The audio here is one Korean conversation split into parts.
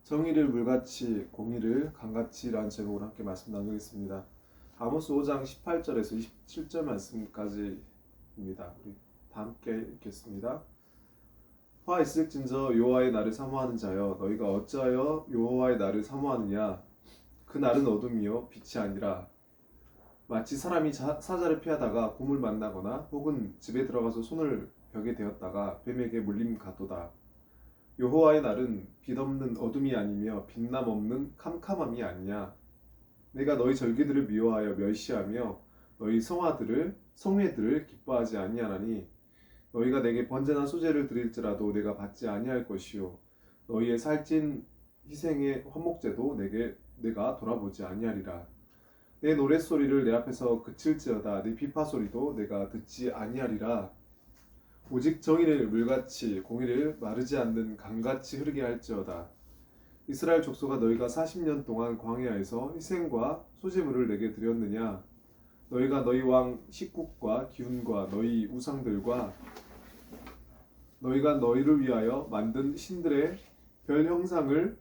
정의를 물같이 공의를 강같이라는 제목으로 함께 말씀 나누겠습니다. 아모스 5장 18절에서 27절 말씀까지입니다. 우리 다 함께 읽겠습니다. 화 있을진저 여호와의 날을 사모하는 자여, 너희가 어찌하여 여호와의 날을 사모하느냐? 그 날은 어둠이요 빛이 아니라 마치 사람이 사자를 피하다가 곰을 만나거나 혹은 집에 들어가서 손을 벽에 대었다가 뱀에게 물림 같도다. 여호와의 날은 빛없는 어둠이 아니며 빛남 없는 캄캄함이 아니냐. 내가 너희 절기들을 미워하여 멸시하며 너희 성회들을 기뻐하지 아니하나니, 너희가 내게 번제나 소제를 드릴지라도 내가 받지 아니할 것이요 너희의 살찐 희생의 화목제도 내가 돌아보지 아니하리라. 내 노랫소리를 내 앞에서 그칠지어다. 내 비파소리도 내가 듣지 아니하리라. 오직 정의를 물같이 공의를 마르지 않는 강같이 흐르게 할지어다. 이스라엘 족속아, 너희가 40년 동안 광야에서 희생과 소제물을 내게 드렸느냐? 너희가 너희 왕 식국과 기운과 너희 우상들과 너희가 너희를 위하여 만든 신들의 별 형상을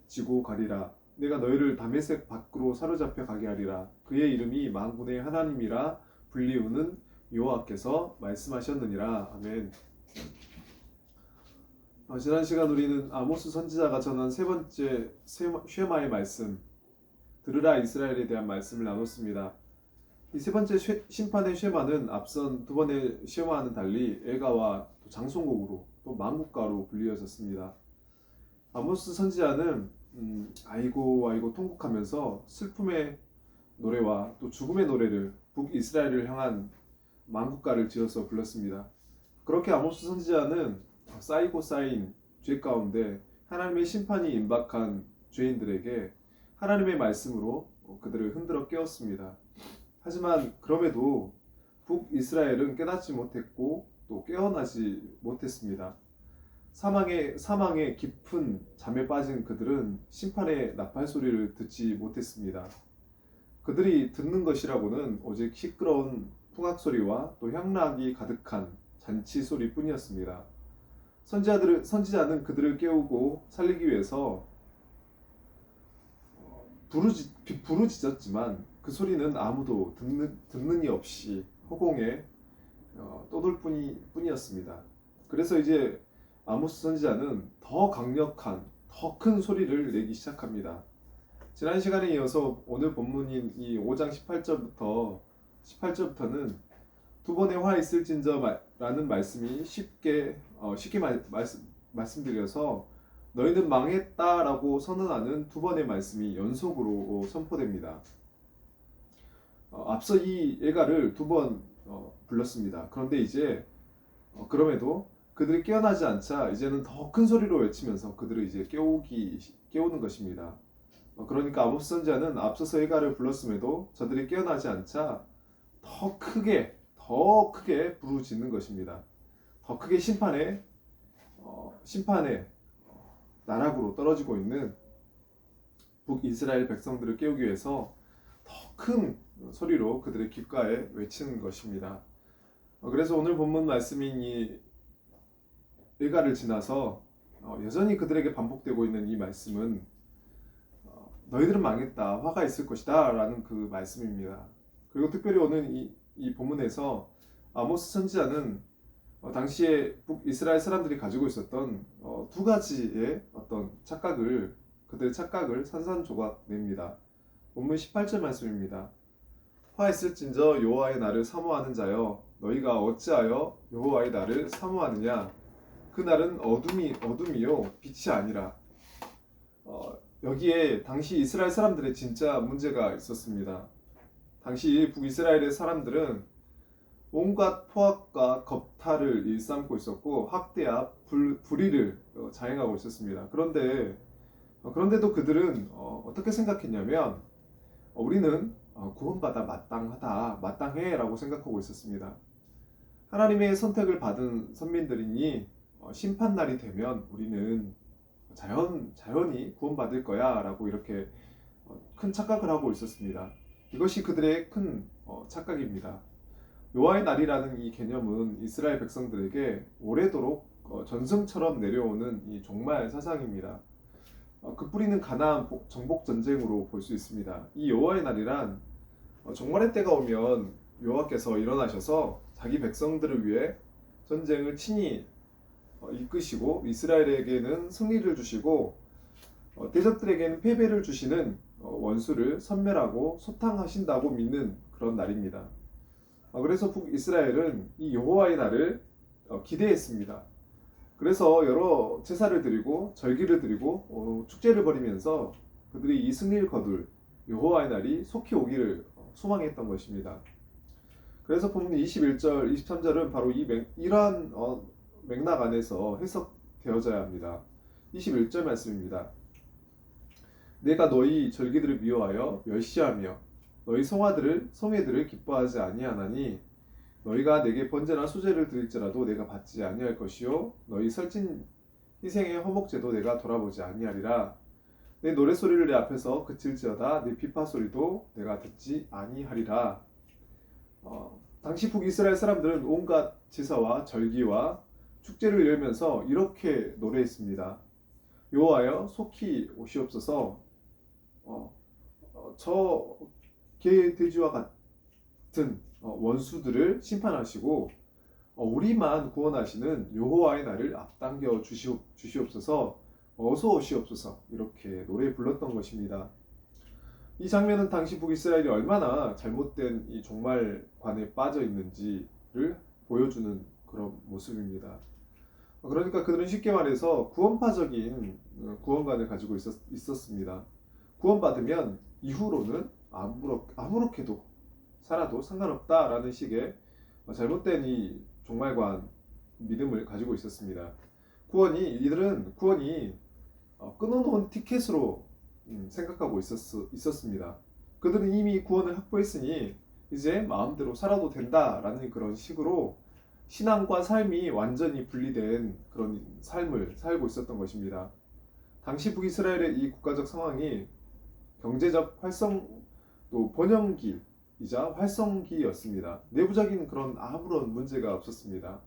지고 가리라. 내가 너희를 다메섹 밖으로 사로잡혀 가게 하리라. 그의 이름이 만군의 하나님이라 불리우는 여호와께서 말씀하셨느니라. 아멘. 지난 시간 우리는 아모스 선지자가 전한 세 번째 쉐마의 말씀, 들으라 이스라엘에 대한 말씀을 나눴습니다. 이 세 번째 심판의 쉐마는 앞선 두 번의 쉐마와는 달리 애가와 또 장송곡으로 또 만국가로 불리어졌습니다. 아모스 선지자는 아이고 아이고 통곡하면서 슬픔의 노래와 또 죽음의 노래를 북이스라엘을 향한 만국가를 지어서 불렀습니다. 그렇게 아모스 선지자는 쌓이고 쌓인 죄 가운데 하나님의 심판이 임박한 죄인들에게 하나님의 말씀으로 그들을 흔들어 깨웠습니다. 하지만 그럼에도 북이스라엘은 깨닫지 못했고 또 깨어나지 못했습니다. 사망의 깊은 잠에 빠진 그들은 심판의 나팔 소리를 듣지 못했습니다. 그들이 듣는 것이라고는 오직 시끄러운 풍악 소리와 또 향락이 가득한 잔치 소리뿐이었습니다. 선지자는 그들을 깨우고 살리기 위해서 부르짖었지만 그 소리는 아무도 듣는 이 없이 허공에 떠돌 뿐이었습니다. 그래서 이제 아모스 선지자는 더 강력한, 더 큰 소리를 내기 시작합니다. 지난 시간에 이어서 오늘 본문인 이 5장 18절부터는 두 번의 화 있을진저라는 말씀이 쉽게 말씀드려서 너희는 망했다라고 선언하는 두 번의 말씀이 연속으로 선포됩니다. 앞서 이 예가를 두 번 불렀습니다. 그런데 이제 그럼에도 그들이 깨어나지 않자 이제는 더 큰 소리로 외치면서 그들을 이제 깨우는 것입니다. 그러니까 아모스 선지자는 앞서서 예가를 불렀음에도 저들이 깨어나지 않자 더 크게 부르짖는 것입니다. 더 크게 심판의 나락으로 떨어지고 있는 북이스라엘 백성들을 깨우기 위해서 더 큰 소리로 그들의 귓가에 외치는 것입니다. 그래서 오늘 본문 말씀인 이 일가를 지나서 여전히 그들에게 반복되고 있는 이 말씀은 너희들은 망했다, 화가 있을 것이다 라는 그 말씀입니다. 그리고 특별히 오늘 이 본문에서 아모스 선지자는 당시에 북이스라엘 사람들이 가지고 있었던 두 가지의 어떤 그들의 착각을 산산조각 냅니다. 본문 18절 말씀입니다. 화 있을진저 여호와의 날을 사모하는 자여, 너희가 어찌하여 여호와의 날을 사모하느냐? 그 날은 어둠이요 빛이 아니라. 여기에 당시 이스라엘 사람들의 진짜 문제가 있었습니다. 당시 북이스라엘의 사람들은 온갖 포악과 겁탈을 일삼고 있었고 학대와 불의를 자행하고 있었습니다. 그런데도 그들은 어떻게 생각했냐면 우리는 구원받아 마땅해 라고 생각하고 있었습니다. 하나님의 선택을 받은 선민들이니 심판날이 되면 우리는 자연히 구원받을 거야 라고 이렇게 큰 착각을 하고 있었습니다. 이것이 그들의 큰 착각입니다. 여호와의 날이라는 이 개념은 이스라엘 백성들에게 오래도록 전승처럼 내려오는 이 종말 사상입니다. 그 뿌리는 가나안 정복 전쟁으로 볼 수 있습니다. 이 여호와의 날이란 종말의 때가 오면 여호와께서 일어나셔서 자기 백성들을 위해 전쟁을 친히 이끄시고 이스라엘에게는 승리를 주시고 대적들에게는 패배를 주시는 원수를 섬멸하고 소탕하신다고 믿는 그런 날입니다. 그래서 북이스라엘은 이 여호와의 날을 기대했습니다. 그래서 여러 제사를 드리고 절기를 드리고 축제를 벌이면서 그들이 이 승리를 거둘 여호와의 날이 속히 오기를 소망했던 것입니다. 그래서 본문 21절, 23절은 바로 이러한 맥락 안에서 해석되어져야 합니다. 21절 말씀입니다. 내가 너희 절기들을 미워하여 멸시하며 너희 성회들을 기뻐하지 아니하나니 너희가 내게 번제나 수제를 드릴지라도 내가 받지 아니할 것이요 너희 설진 희생의 허목제도 내가 돌아보지 아니하리라. 내 노랫소리를 내 앞에서 그칠지어다 내 비파소리도 내가 듣지 아니하리라. 당시 북이스라엘 사람들은 온갖 제사와 절기와 축제를 열면서 이렇게 노래했습니다. 여호와여 속히 오시옵소서. 저 개 돼지와 같은 원수들을 심판하시고 우리만 구원하시는 여호와의 날을 앞당겨 주시옵소서. 어서 오시옵소서. 이렇게 노래 불렀던 것입니다. 이 장면은 당시 북이스라엘이 얼마나 잘못된 이 종말관에 빠져 있는지를 보여주는 그런 모습입니다. 그러니까 그들은 쉽게 말해서 구원파적인 구원관을 가지고 있었습니다. 구원받으면 이후로는 아무렇게도 살아도 상관없다라는 식의 잘못된 이 종말관 믿음을 가지고 있었습니다. 이들은 구원이 끊어놓은 티켓으로 생각하고 있었습니다. 그들은 이미 구원을 확보했으니 이제 마음대로 살아도 된다라는 그런 식으로 신앙과 삶이 완전히 분리된 그런 삶을 살고 있었던 것입니다. 당시 북이스라엘의 이 국가적 상황이 경제적 또 번영기이자 활성기였습니다. 내부적인 그런 아무런 문제가 없었습니다.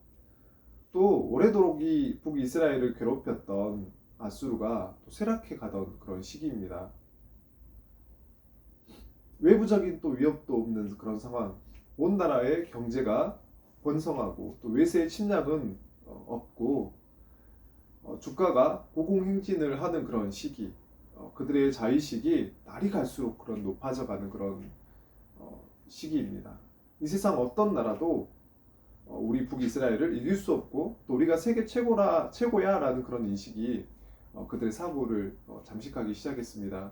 또 오래도록 이 북이스라엘을 괴롭혔던 아수르가 또 쇠락해 가던 그런 시기입니다. 외부적인 또 위협도 없는 그런 상황, 온 나라의 경제가 번성하고 또 외세의 침략은 없고 주가가 고공행진을 하는 그런 시기, 그들의 자의식이 날이 갈수록 그런 높아져가는 그런 시기입니다. 이 세상 어떤 나라도 우리 북이스라엘을 이길 수 없고 또 우리가 세계 최고야라는 그런 인식이 그들의 사고를 잠식하기 시작했습니다.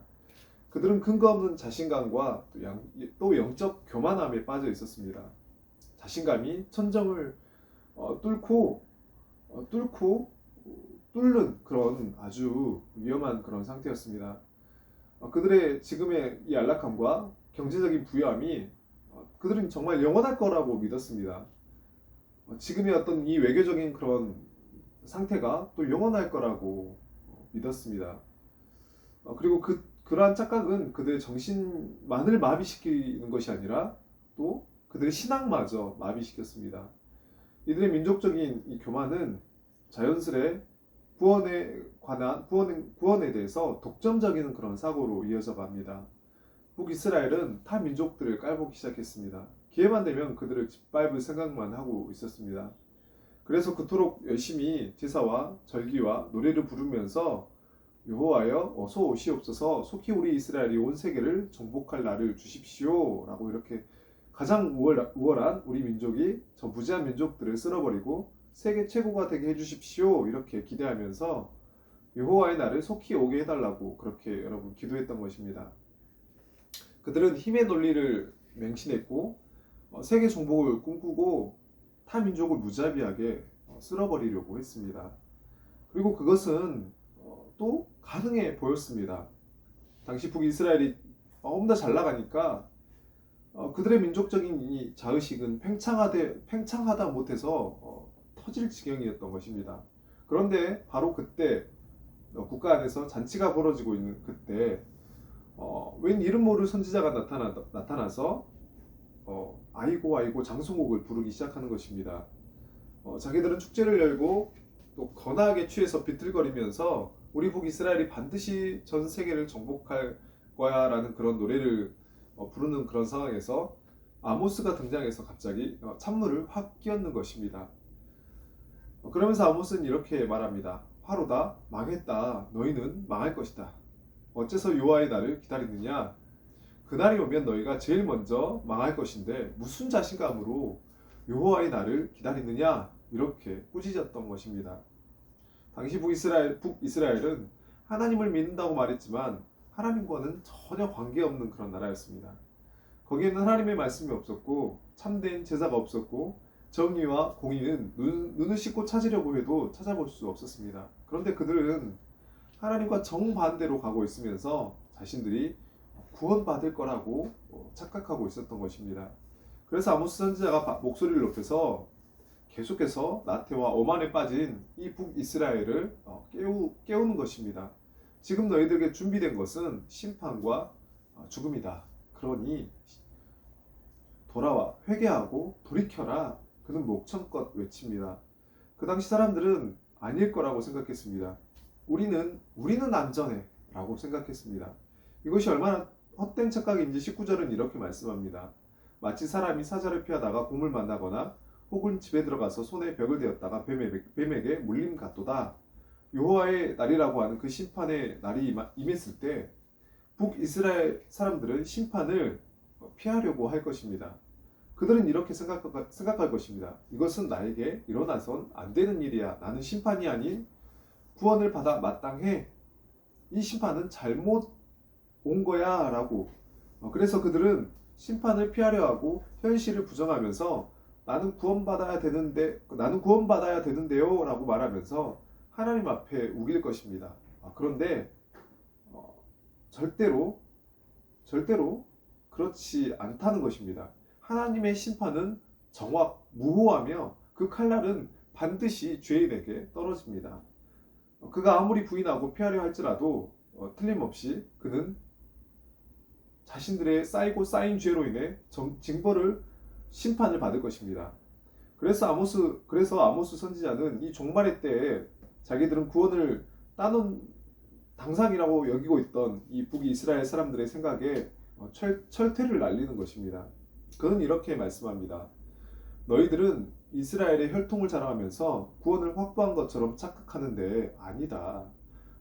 그들은 근거 없는 자신감과 또 영적 교만함에 빠져 있었습니다. 자신감이 천정을 뚫는 그런 아주 위험한 그런 상태였습니다. 그들의 지금의 이 안락함과 경제적인 부유함이 그들은 정말 영원할 거라고 믿었습니다. 지금의 어떤 이 외교적인 그런 상태가 또 영원할 거라고 믿었습니다. 그리고 그러한 착각은 그들의 정신만을 마비시키는 것이 아니라 또 그들의 신앙마저 마비시켰습니다. 이들의 민족적인 이 교만은 자연스레 구원에 대해서 독점적인 그런 사고로 이어져 갑니다. 북이스라엘은 타 민족들을 깔보기 시작했습니다. 기회만 되면 그들을 짓밟을 생각만 하고 있었습니다. 그래서 그토록 열심히 제사와 절기와 노래를 부르면서 여호와여 어서 오시옵소서 속히 우리 이스라엘이 온 세계를 정복할 날을 주십시오 라고 이렇게 가장 우월한 우리 민족이 저 무지한 민족들을 쓸어버리고 세계 최고가 되게 해주십시오 이렇게 기대하면서 여호와의 날을 속히 오게 해달라고 그렇게 여러분 기도했던 것입니다. 그들은 힘의 논리를 맹신했고 세계 정복을 꿈꾸고 타 민족을 무자비하게 쓸어버리려고 했습니다. 그리고 그것은 또 가능해 보였습니다. 당시 북이스라엘이 너무나 잘 나가니까 그들의 민족적인 이 자의식은 팽창하다 못해서 터질 지경이었던 것입니다. 그런데 바로 그때 국가 안에서 잔치가 벌어지고 있는 그때 웬 이름 모를 선지자가 나타나서 아이고 장송곡을 부르기 시작하는 것입니다. 자기들은 축제를 열고 또 거나하게 취해서 비틀거리면서 우리 북이스라엘이 반드시 전 세계를 정복할 거야 라는 그런 노래를 부르는 그런 상황에서 아모스가 등장해서 갑자기 찬물을 확 끼얹는 것입니다. 그러면서 아모스는 이렇게 말합니다. 화로다, 망했다, 너희는 망할 것이다. 어째서 여호와의 날을 기다리느냐? 그날이 오면 너희가 제일 먼저 망할 것인데 무슨 자신감으로 여호와의 날을 기다리느냐? 이렇게 꾸짖었던 것입니다. 당시 북이스라엘은 하나님을 믿는다고 말했지만 하나님과는 전혀 관계없는 그런 나라였습니다. 거기에는 하나님의 말씀이 없었고 참된 제사가 없었고 정의와 공의는 눈을 씻고 찾으려고 해도 찾아볼 수 없었습니다. 그런데 그들은 하나님과 정반대로 가고 있으면서 자신들이 구원받을 거라고 착각하고 있었던 것입니다. 그래서 아모스 선지자가 목소리를 높여서 계속해서 나태와 오만에 빠진 이 북이스라엘을 깨우는 것입니다. 지금 너희들에게 준비된 것은 심판과 죽음이다. 그러니 돌아와 회개하고 돌이켜라. 그는 목청껏 외칩니다. 그 당시 사람들은 아닐 거라고 생각했습니다. 우리는 안전해 라고 생각했습니다. 이것이 얼마나 헛된 착각인지 19절은 이렇게 말씀합니다. 마치 사람이 사자를 피하다가 곰을 만나거나 혹은 집에 들어가서 손에 벽을 대었다가 뱀에게 물림 같도다. 여호와의 날이라고 하는 그 심판의 날이 임했을 때 북이스라엘 사람들은 심판을 피하려고 할 것입니다. 그들은 이렇게 생각할 것입니다. 이것은 나에게 일어나선 안 되는 일이야. 나는 심판이 아닌 구원을 받아 마땅해. 이 심판은 잘못 온 거야 라고. 그래서 그들은 심판을 피하려 하고 현실을 부정하면서 나는 구원받아야 되는데요 라고 말하면서 하나님 앞에 우길 것입니다. 그런데 절대로 그렇지 않다는 것입니다. 하나님의 심판은 무호하며 그 칼날은 반드시 죄인에게 떨어집니다. 그가 아무리 부인하고 피하려 할지라도 틀림없이 그는 자신들의 쌓인 죄로 인해 심판을 받을 것입니다. 그래서 아모스 선지자는 이 종말의 때에 자기들은 구원을 따놓은 당상이라고 여기고 있던 이 북이스라엘 사람들의 생각에 철퇴를 날리는 것입니다. 그는 이렇게 말씀합니다. 너희들은 이스라엘의 혈통을 자랑하면서 구원을 확보한 것처럼 착각하는데 아니다.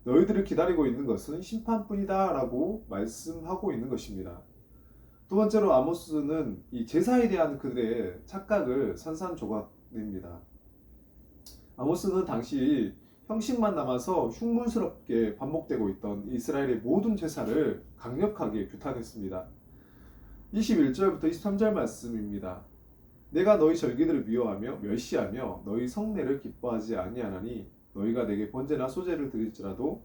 너희들을 기다리고 있는 것은 심판뿐이다 라고 말씀하고 있는 것입니다. 두 번째로 아모스는 이 제사에 대한 그들의 착각을 산산조각냅니다. 아모스는 당시 형식만 남아서 흉물스럽게 반복되고 있던 이스라엘의 모든 제사를 강력하게 규탄했습니다. 21절부터 23절 말씀입니다. 내가 너희 절기들을 미워하며 멸시하며 너희 성례를 기뻐하지 아니하나니 너희가 내게 번제나 소제를 드릴지라도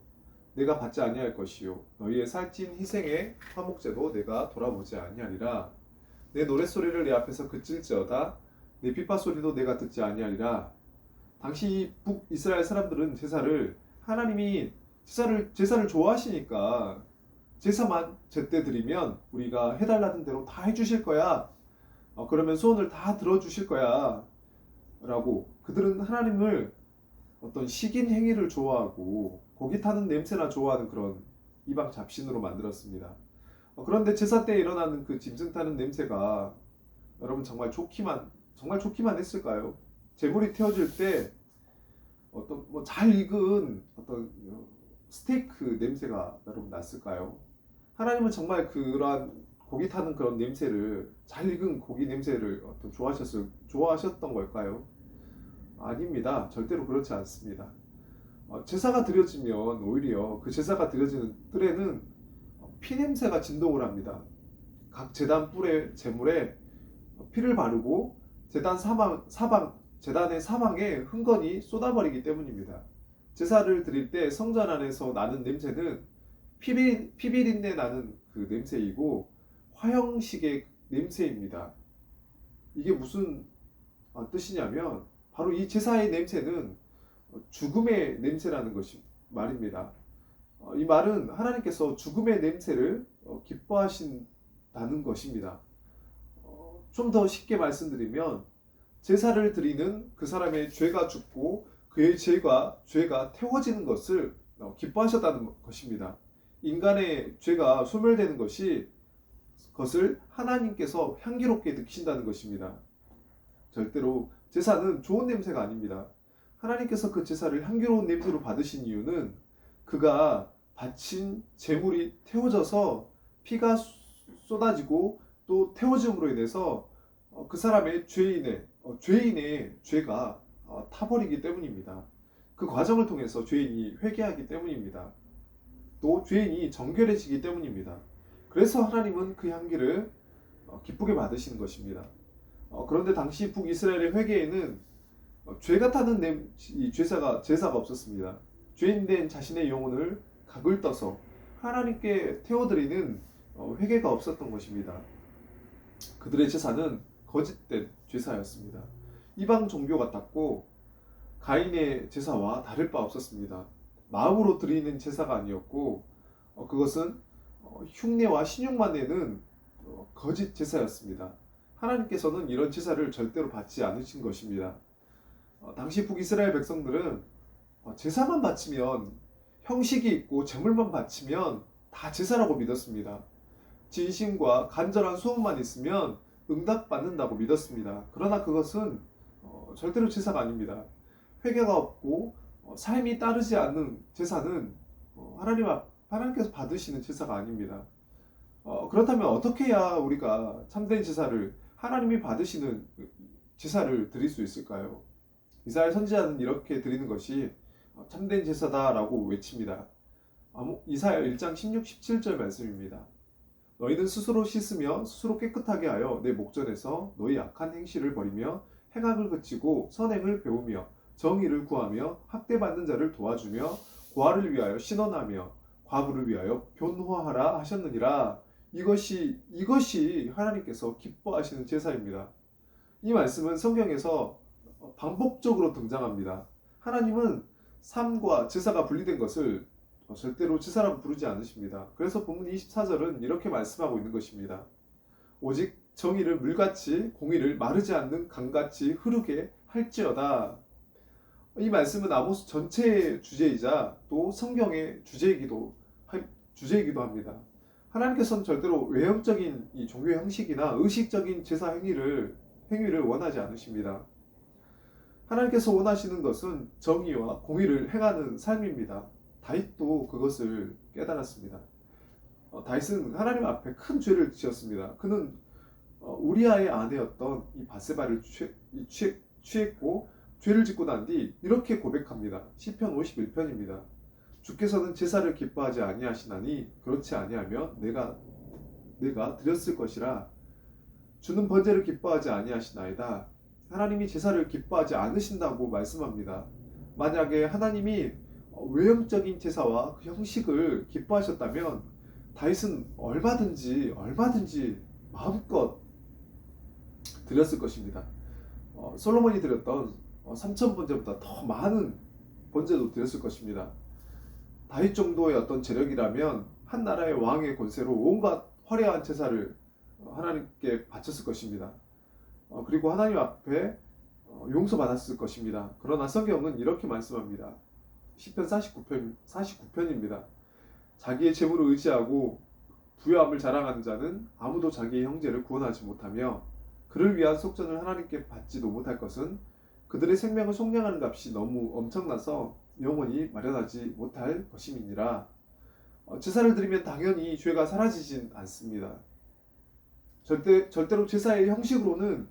내가 받지 아니할 것이요 너희의 살찐 희생의 화목제도 내가 돌아보지 아니하리라. 내 노랫소리를 내 앞에서 그칠지어다 내 핍박소리도 내가 듣지 아니하리라. 당시 북이스라엘 사람들은 하나님이 제사를 좋아하시니까 제사만 제때 드리면 우리가 해달라는 대로 다 해주실 거야. 그러면 소원을 다 들어주실 거야 라고. 그들은 하나님을 어떤 식인 행위를 좋아하고 고기 타는 냄새나 좋아하는 그런 이방 잡신으로 만들었습니다. 그런데 제사 때 일어나는 그 짐승 타는 냄새가 여러분 정말 좋기만 했을까요? 제물이 태워질 때 어떤 잘 익은 어떤 스테이크 냄새가 여러분 났을까요? 하나님은 정말 그러한 고기 타는 그런 냄새를, 잘 익은 고기 냄새를 좋아하셨던 걸까요? 아닙니다. 절대로 그렇지 않습니다. 제사가 드려지면 오히려 그 제사가 드려지는 뜰에는 피 냄새가 진동을 합니다. 각 제단 뿔의 제물에 피를 바르고 제단의 사방에 흥건히 쏟아버리기 때문입니다. 제사를 드릴 때 성전 안에서 나는 냄새는 피비린내 나는 그 냄새이고 화형식의 냄새입니다. 이게 무슨 뜻이냐면 바로 이 제사의 냄새는 죽음의 냄새라는 것이 말입니다. 이 말은 하나님께서 죽음의 냄새를 기뻐하신다는 것입니다. 좀 더 쉽게 말씀드리면 제사를 드리는 그 사람의 죄가 죽고 그의 죄가 태워지는 것을 기뻐하셨다는 것입니다. 인간의 죄가 소멸되는 것을 하나님께서 향기롭게 느끼신다는 것입니다. 절대로 제사는 좋은 냄새가 아닙니다. 하나님께서 그 제사를 향기로운 냄새로 받으신 이유는 그가 바친 제물이 태워져서 피가 쏟아지고 또 태워짐으로 인해서 그 사람의 죄인의 죄가 타버리기 때문입니다. 그 과정을 통해서 죄인이 회개하기 때문입니다. 또 죄인이 정결해지기 때문입니다. 그래서 하나님은 그 향기를 기쁘게 받으시는 것입니다. 그런데 당시 북이스라엘의 회개에는 죄가 타는 제사가 없었습니다. 죄인된 자신의 영혼을 각을 떠서 하나님께 태워드리는 회개가 없었던 것입니다. 그들의 제사는 거짓된 제사였습니다. 이방 종교 같았고 가인의 제사와 다를 바 없었습니다. 마음으로 드리는 제사가 아니었고 그것은 흉내와 신용만 내는 거짓 제사였습니다. 하나님께서는 이런 제사를 절대로 받지 않으신 것입니다. 당시 북이스라엘 백성들은 제사만 바치면 형식이 있고 제물만 바치면 다 제사라고 믿었습니다. 진심과 간절한 소원만 있으면 응답받는다고 믿었습니다. 그러나 그것은 절대로 제사가 아닙니다. 회개가 없고 삶이 따르지 않는 제사는 하나님께서 받으시는 제사가 아닙니다. 그렇다면 어떻게 해야 우리가 참된 제사를 하나님이 받으시는 제사를 드릴 수 있을까요? 이사야 선지자는 이렇게 드리는 것이 참된 제사다라고 외칩니다. 이사야 1장 16, 17절 말씀입니다. 너희는 스스로 씻으며 스스로 깨끗하게 하여 내 목전에서 너희 악한 행실을 버리며 행악을 그치고 선행을 배우며 정의를 구하며 학대받는 자를 도와주며 고아를 위하여 신원하며 과부를 위하여 변호하라 하셨느니라. 이것이 하나님께서 기뻐하시는 제사입니다. 이 말씀은 성경에서 반복적으로 등장합니다. 하나님은 삶과 제사가 분리된 것을 절대로 제사라고 부르지 않으십니다. 그래서 본문 24절은 이렇게 말씀하고 있는 것입니다. 오직 정의를 물같이 공의를 마르지 않는 강같이 흐르게 할지어다. 이 말씀은 아모스 전체의 주제이자 또 성경의 주제이기도 합니다. 하나님께서는 절대로 외형적인 이 종교 형식이나 의식적인 제사 행위를 원하지 않으십니다. 하나님께서 원하시는 것은 정의와 공의를 행하는 삶입니다. 다윗도 그것을 깨달았습니다. 다윗은 하나님 앞에 큰 죄를 지었습니다. 그는 우리아의 아내였던 이 바세바를 취했고 죄를 짓고 난 뒤 이렇게 고백합니다. 시편 51편입니다. 주께서는 제사를 기뻐하지 아니하시나니 그렇지 아니하며 내가 드렸을 것이라. 주는 번제를 기뻐하지 아니하시나이다. 하나님이 제사를 기뻐하지 않으신다고 말씀합니다. 만약에 하나님이 외형적인 제사와 그 형식을 기뻐하셨다면 다윗은 얼마든지 마음껏 드렸을 것입니다. 솔로몬이 드렸던 3천 번제보다 더 많은 번제도 드렸을 것입니다. 다윗 정도의 어떤 재력이라면 한 나라의 왕의 권세로 온갖 화려한 제사를 하나님께 바쳤을 것입니다. 그리고 하나님 앞에 용서받았을 것입니다. 그러나 성경은 이렇게 말씀합니다. 시편 49편입니다. 자기의 재물을 의지하고 부유함을 자랑하는 자는 아무도 자기의 형제를 구원하지 못하며 그를 위한 속전을 하나님께 받지도 못할 것은 그들의 생명을 속량하는 값이 너무 엄청나서 영원히 마련하지 못할 것임이니라. 제사를 드리면 당연히 죄가 사라지진 않습니다. 절대로 제사의 형식으로는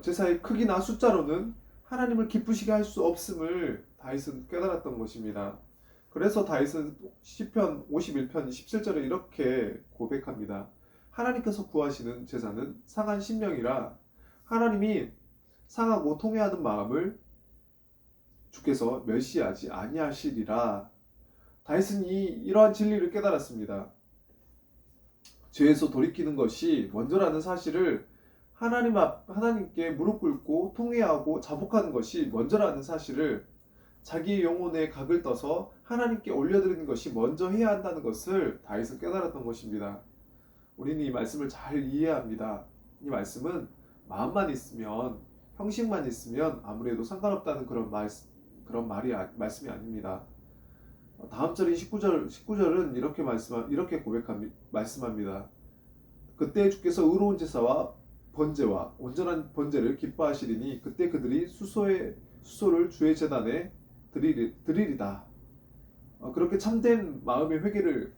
제사의 크기나 숫자로는 하나님을 기쁘시게 할 수 없음을 다윗은 깨달았던 것입니다. 그래서 다윗은 시편 51편 17절에 이렇게 고백합니다. 하나님께서 구하시는 제사는 상한 심령이라. 하나님이 상하고 통회하는 마음을 주께서 멸시하지 아니하시리라. 다윗은 이러한 진리를 깨달았습니다. 죄에서 돌이키는 것이 먼저라는 사실을 하나님께 무릎 꿇고 통회하고 자복하는 것이 먼저라는 사실을 자기의 영혼에 각을 떠서 하나님께 올려드리는 것이 먼저 해야 한다는 것을 다윗은 깨달았던 것입니다. 우리는 이 말씀을 잘 이해해야 합니다. 이 말씀은 마음만 있으면 형식만 있으면 아무래도 상관없다는 그런 말씀이 아닙니다. 다음 절인 19절은 이렇게 말씀합니다. 그때 주께서 의로운 제사와 번제와 온전한 번제를 기뻐하시리니 그때 그들이 수소를 주의 제단에 드리리다. 그렇게 참된 마음의 회개를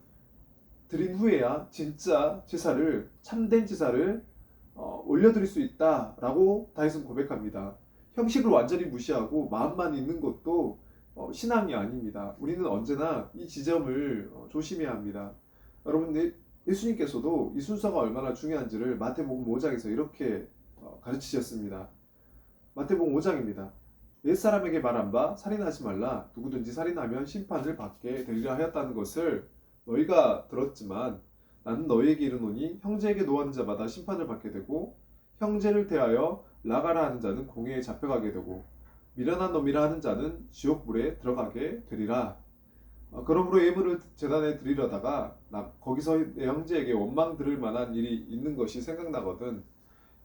드린 후에야 진짜 참된 제사를 올려드릴 수 있다라고 다윗은 고백합니다. 형식을 완전히 무시하고 마음만 있는 것도 신앙이 아닙니다. 우리는 언제나 이 지점을 조심해야 합니다. 여러분, 예수님께서도 이 순서가 얼마나 중요한지를 마태복음 5장에서 이렇게 가르치셨습니다. 마태복음 5장입니다. 옛사람에게 말한 바 살인하지 말라. 누구든지 살인하면 심판을 받게 되리라 하였다는 것을 너희가 들었지만 나는 너희에게 이르노니 형제에게 노하는 자마다 심판을 받게 되고 형제를 대하여 나가라 하는 자는 공회에 잡혀가게 되고 미련한 놈이라 하는 자는 지옥불에 들어가게 되리라. 그러므로 예물을 제단에 드리려다가 거기서 내 형제에게 원망 들을 만한 일이 있는 것이 생각나거든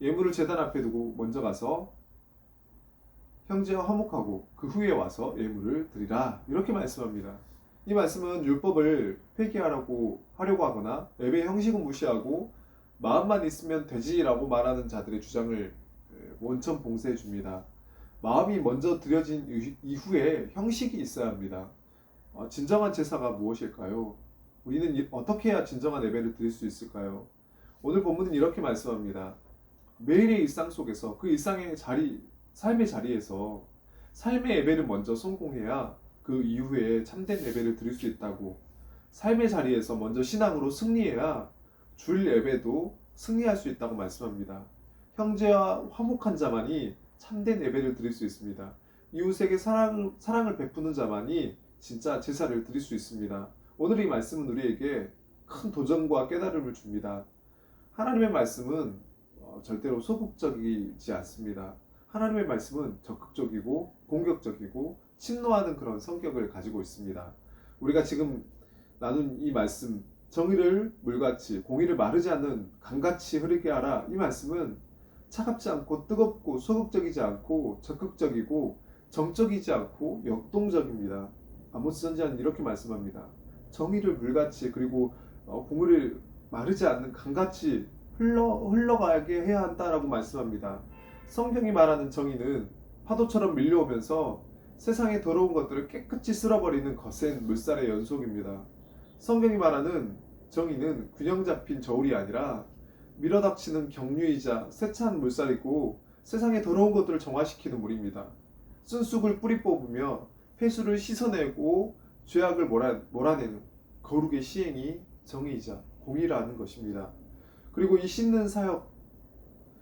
예물을 제단 앞에 두고 먼저 가서 형제와 화목하고 그 후에 와서 예물을 드리라. 이렇게 말씀합니다. 이 말씀은 율법을 하려고 하거나 예배 형식은 무시하고 마음만 있으면 되지라고 말하는 자들의 주장을 원천 봉쇄해 줍니다. 마음이 먼저 드려진 이후에 형식이 있어야 합니다. 진정한 제사가 무엇일까요? 우리는 어떻게 해야 진정한 예배를 드릴 수 있을까요? 오늘 본문은 이렇게 말씀합니다. 매일의 일상 속에서 그 삶의 자리에서 삶의 예배를 먼저 성공해야 그 이후에 참된 예배를 드릴 수 있다고, 삶의 자리에서 먼저 신앙으로 승리해야 주일 예배도 승리할 수 있다고 말씀합니다. 형제와 화목한 자만이 참된 예배를 드릴 수 있습니다. 이웃에게 사랑을 베푸는 자만이 진짜 제사를 드릴 수 있습니다. 오늘 이 말씀은 우리에게 큰 도전과 깨달음을 줍니다. 하나님의 말씀은 절대로 소극적이지 않습니다. 하나님의 말씀은 적극적이고 공격적이고 침노하는 그런 성격을 가지고 있습니다. 우리가 지금 나눈 이 말씀, 정의를 물같이 공의를 마르지 않는 강같이 흐르게 하라, 이 말씀은 차갑지 않고 뜨겁고 소극적이지 않고 적극적이고 정적이지 않고 역동적입니다. 아모스 선지자는 이렇게 말씀합니다. 정의를 물같이 그리고 공의를 마르지 않는 강같이 흘러가게 해야 한다라고 말씀합니다. 성경이 말하는 정의는 파도처럼 밀려오면서 세상의 더러운 것들을 깨끗이 쓸어버리는 거센 물살의 연속입니다. 성경이 말하는 정의는 균형 잡힌 저울이 아니라 밀어닥치는 경류이자 세찬 물살이고 세상의 더러운 것들을 정화시키는 물입니다. 쓴쑥을 뿌리 뽑으며 폐수를 씻어내고 죄악을 몰아내는 거룩의 시행이 정의이자 공의라는 것입니다. 그리고 이 씻는 사역,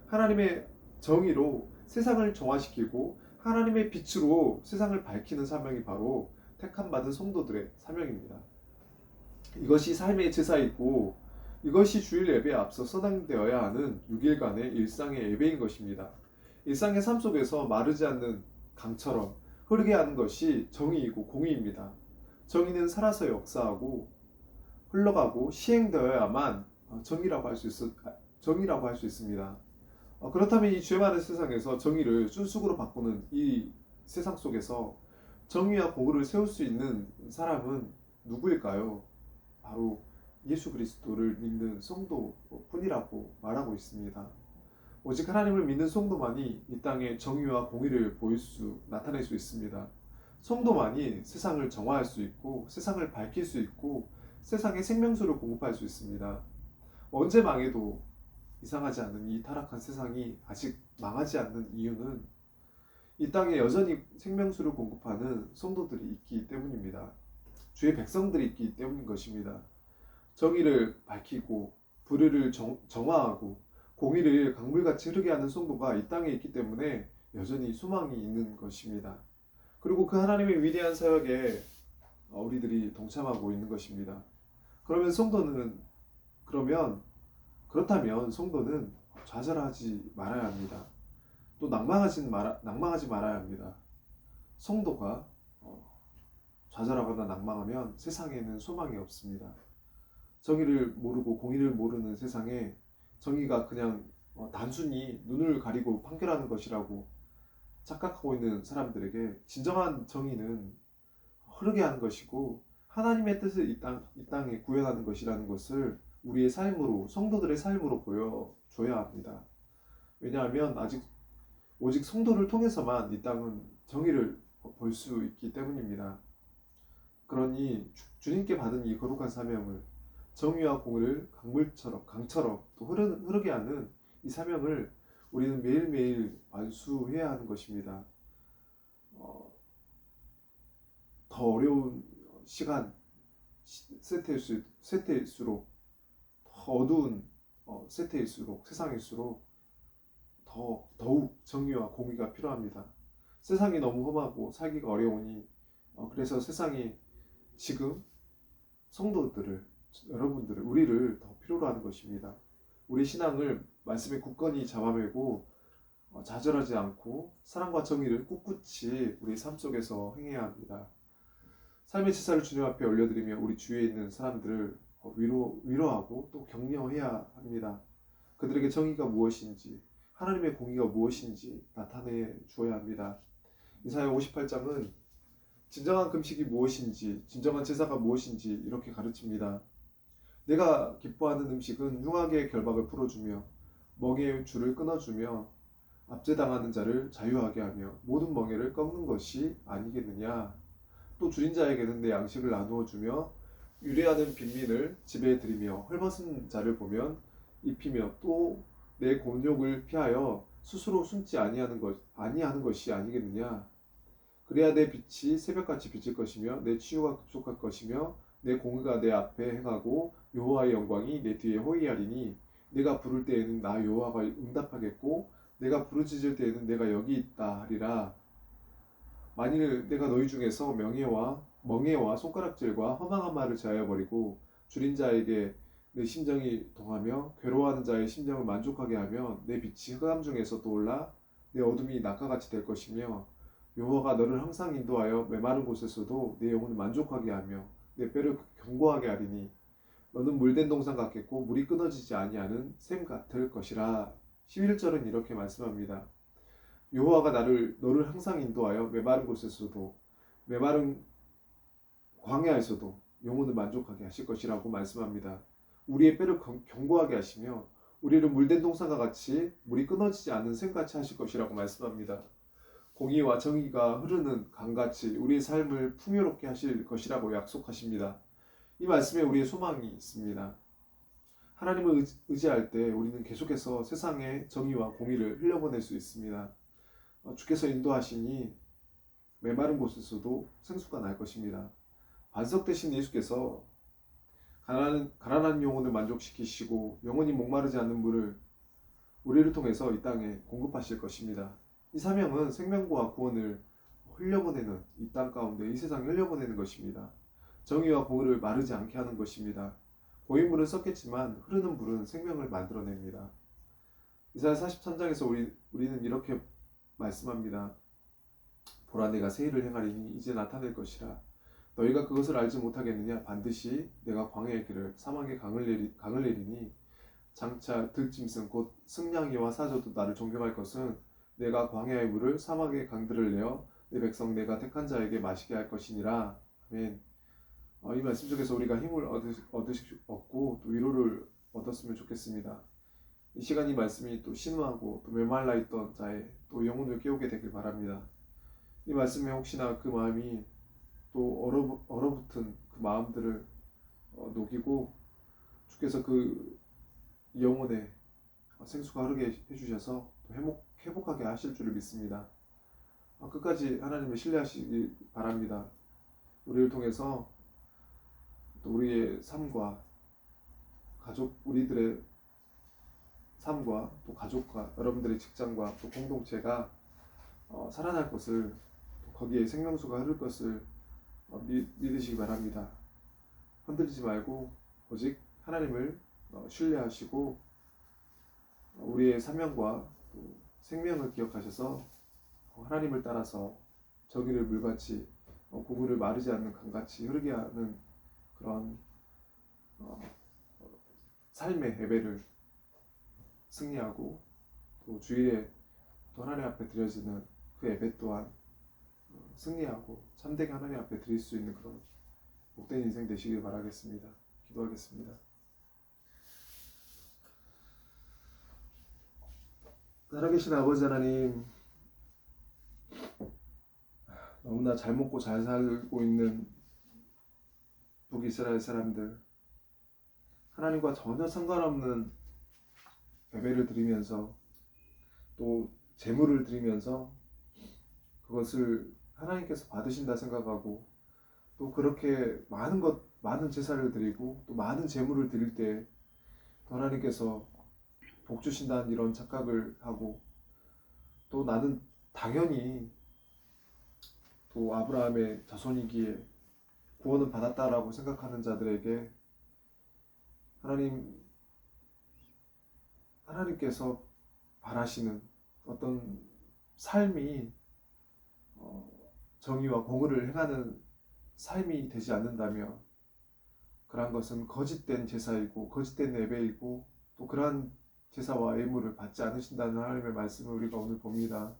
하나님의 정의로 세상을 정화시키고 하나님의 빛으로 세상을 밝히는 사명이 바로 택함받은 성도들의 사명입니다. 이것이 삶의 제사이고 이것이 주일 예배에 앞서 선행되어야 하는 6일간의 일상의 예배인 것입니다. 일상의 삶 속에서 마르지 않는 강처럼 흐르게 하는 것이 정의이고 공의입니다. 정의는 살아서 역사하고 흘러가고 시행되어야만 정의라고 할 수 있습니다. 그렇다면 이 죄 많은 세상에서 정의를 순수으로 바꾸는 이 세상 속에서 정의와 공의를 세울 수 있는 사람은 누구일까요? 바로 예수 그리스도를 믿는 성도뿐이라고 말하고 있습니다. 오직 하나님을 믿는 성도만이 이 땅에 정의와 공의를 나타낼 수 있습니다. 성도만이 세상을 정화할 수 있고 세상을 밝힐 수 있고 세상에 생명수를 공급할 수 있습니다. 언제 망해도 이상하지 않는 이 타락한 세상이 아직 망하지 않는 이유는 이 땅에 여전히 생명수를 공급하는 성도들이 있기 때문입니다. 주의 백성들이 있기 때문인 것입니다. 정의를 밝히고 불의를 정화하고 공의를 강물같이 흐르게 하는 성도가 이 땅에 있기 때문에 여전히 소망이 있는 것입니다. 그리고 그 하나님의 위대한 사역에 우리들이 동참하고 있는 것입니다. 그렇다면 성도는 좌절하지 말아야 합니다. 또 낭망하지 말아야 합니다. 성도가 좌절하거나 낭망하면 세상에는 소망이 없습니다. 정의를 모르고 공의를 모르는 세상에 정의가 그냥 단순히 눈을 가리고 판결하는 것이라고 착각하고 있는 사람들에게 진정한 정의는 흐르게 하는 것이고 하나님의 뜻을 이 땅에 구현하는 것이라는 것을 우리의 삶으로, 성도들의 삶으로 보여줘야 합니다. 왜냐하면 오직 성도를 통해서만 이 땅은 정의를 볼 수 있기 때문입니다. 그러니 주님께 받은 이 거룩한 사명을, 정의와 공의를 강처럼 또 흐르게 하는 이 사명을 우리는 매일매일 완수해야 하는 것입니다. 더 어려운 시간, 세태일수록, 더 어두운 세태일수록, 세상일수록 더욱 정의와 공의가 필요합니다. 세상이 너무 험하고 살기가 어려우니 그래서 세상이 지금 성도들을, 여러분들을, 우리를 더 필요로 하는 것입니다. 우리 신앙을 말씀에 굳건히 잡아매고 좌절하지 않고 사랑과 정의를 꿋꿋이 우리 삶 속에서 행해야 합니다. 삶의 제사를 주님 앞에 올려드리며 우리 주위에 있는 사람들을 위로하고 또 격려해야 합니다. 그들에게 정의가 무엇인지, 하나님의 공의가 무엇인지 나타내 주어야 합니다. 이사야 58장은 진정한 금식이 무엇인지, 진정한 제사가 무엇인지 이렇게 가르칩니다. 내가 기뻐하는 음식은 흉악의 결박을 풀어주며 멍에의 줄을 끊어주며 압제당하는 자를 자유하게 하며 모든 멍에를 꺾는 것이 아니겠느냐. 또 줄인 자에게는 내 양식을 나누어 주며 유래하는 빈민을 집에 들이며 헐벗은 자를 보면 입히며 또 내 곤욕을 피하여 스스로 숨지 아니하는 것이 아니겠느냐. 그래야 내 빛이 새벽같이 비칠 것이며 내 치유가 급속할 것이며 내 공의가 내 앞에 행하고 여호와의 영광이 내 뒤에 호위하리니 내가 부를 때에는 나 여호와가 응답하겠고 내가 부르짖을 때에는 내가 여기 있다 하리라. 만일 내가 너희 중에서 멍에와 손가락질과 허망한 말을 제하여버리고 줄인 자에게 내 심정이 동하며 괴로워하는 자의 심정을 만족하게 하며 내 빛이 흑암 중에서 떠올라 내 어둠이 낙하같이 될 것이며 여호와가 너를 항상 인도하여 메마른 곳에서도 내 영혼을 만족하게 하며 내 뼈를 견고하게 하리니 너는 물된 동산 같겠고 물이 끊어지지 아니하는 샘 같을 것이라. 11절은 이렇게 말씀합니다. 여호와가 너를 항상 인도하여 메마른 곳에서도, 메마른 광야에서도 영혼을 만족하게 하실 것이라고 말씀합니다. 우리의 뼈를 견고하게 하시며 우리를 물된 동산과 같이 물이 끊어지지 않는 샘같이 하실 것이라고 말씀합니다. 공의와 정의가 흐르는 강같이 우리의 삶을 풍요롭게 하실 것이라고 약속하십니다. 이 말씀에 우리의 소망이 있습니다. 하나님을 의지할 때 우리는 계속해서 세상의 정의와 공의를 흘려보낼 수 있습니다. 주께서 인도하시니 메마른 곳에서도 생수가 날 것입니다. 반석 되신 예수께서 가난한 영혼을 만족시키시고 영원히 목마르지 않는 물을 우리를 통해서 이 땅에 공급하실 것입니다. 이 사명은 생명과 구원을 흘려보내는, 이 땅 가운데 이 세상에 흘려보내는 것입니다. 정의와 공의를 마르지 않게 하는 것입니다. 고인물은 썩겠지만 흐르는 물은 생명을 만들어냅니다. 이사야 43장에서 우리는 이렇게 말씀합니다. 보라, 내가 새 일을 행하리니 이제 나타낼 것이라. 너희가 그것을 알지 못하겠느냐. 반드시 내가 광야의 길을 사막의 강을 내리니 장차 들짐승 곧 승냥이와 사자도 나를 존경할 것은 내가 광야의 물을 사막의 강들을 내어 내 백성 내가 택한 자에게 마시게 할 것이니라. 아멘. 이 말씀 속에서 우리가 힘을 얻고 또 위로를 얻었으면 좋겠습니다. 이 시간 이 말씀이 또 신음하고 또 메말라 있던 자의 또 영혼을 깨우게 되길 바랍니다. 이 말씀에 혹시나 그 마음이 또 얼어붙은 그 마음들을 녹이고 주께서 그 영혼에 생수가 흐르게 해주셔서 또 회복하게 하실 줄을 믿습니다. 끝까지 하나님을 신뢰하시기 바랍니다. 우리를 통해서 또 우리의 삶과 우리들의 삶과 또 가족과 여러분들의 직장과 또 공동체가 살아날 것을, 또 거기에 생명수가 흐를 것을 믿으시기 바랍니다. 흔들리지 말고 오직 하나님을 신뢰하시고 우리의 사명과 또 생명을 기억하셔서 하나님을 따라서 정의를 물같이 공의를 마르지 않는 강같이 흐르게 하는 그런 삶의 예배를 승리하고 또 주일에 또 하나님 앞에 드려지는 그 예배 또한 승리하고 참되게 하나님 앞에 드릴 수 있는 그런 복된 복된 인생 되시길 바라겠습니다. 기도하겠습니다. 살아계신 아버지 하나님, 너무나 잘 먹고 잘 살고 있는 북이스라엘 사람들, 하나님과 전혀 상관없는 예배를 드리면서 또 제물을 드리면서 그것을 하나님께서 받으신다 생각하고, 또 그렇게 많은 제사를 드리고 또 많은 제물을 드릴 때 또 하나님께서 복 주신다는 이런 착각을 하고, 또 나는 당연히 또 아브라함의 자손이기에 구원은 받았다라고 생각하는 자들에게 하나님께서 바라시는 어떤 삶이 정의와 공의를 행하는 삶이 되지 않는다면, 그러한 것은 거짓된 제사이고 거짓된 예배이고 또 그러한 제사와 예물을 받지 않으신다는 하나님의 말씀을 우리가 오늘 봅니다.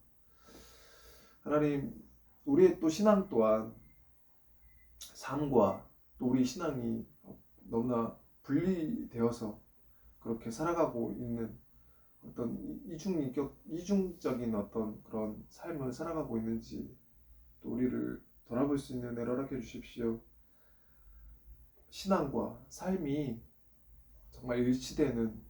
하나님, 우리의 또 신앙 또한 삶과 또 우리 신앙이 너무나 분리되어서 그렇게 살아가고 있는 어떤 이중적인 어떤 그런 삶을 살아가고 있는지 또 우리를 돌아볼 수 있는 은혜를 허락해 주십시오. 신앙과 삶이 정말 일치되는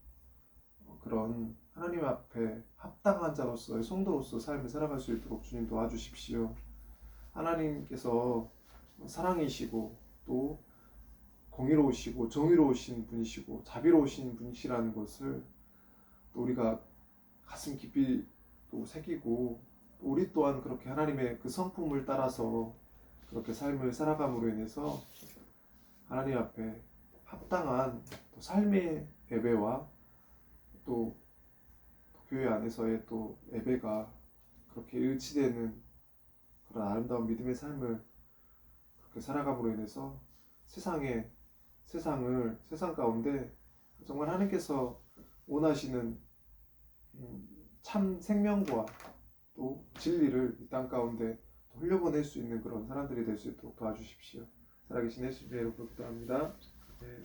그런 하나님 앞에 합당한 자로서의 성도로서 삶을 살아갈 수 있도록 주님 도와주십시오. 하나님께서 사랑이시고 또 공의로우시고 정의로우신 분이시고 자비로우신 분이시라는 것을 또 우리가 가슴 깊이 또 새기고, 또 우리 또한 그렇게 하나님의 그 성품을 따라서 그렇게 삶을 살아감으로 인해서 하나님 앞에 합당한 또 삶의 예배와 또 교회 안에서의 또 예배가 그렇게 일치되는 그런 아름다운 믿음의 삶을 그렇게 살아감으로 인해서 세상 가운데 정말 하나님께서 원하시는 참 생명과 또 진리를 이 땅 가운데 흘려보낼 수 있는 그런 사람들이 될 수 있도록 도와주십시오. 살아계신 예수님의 이름으로 기도합니다. 네.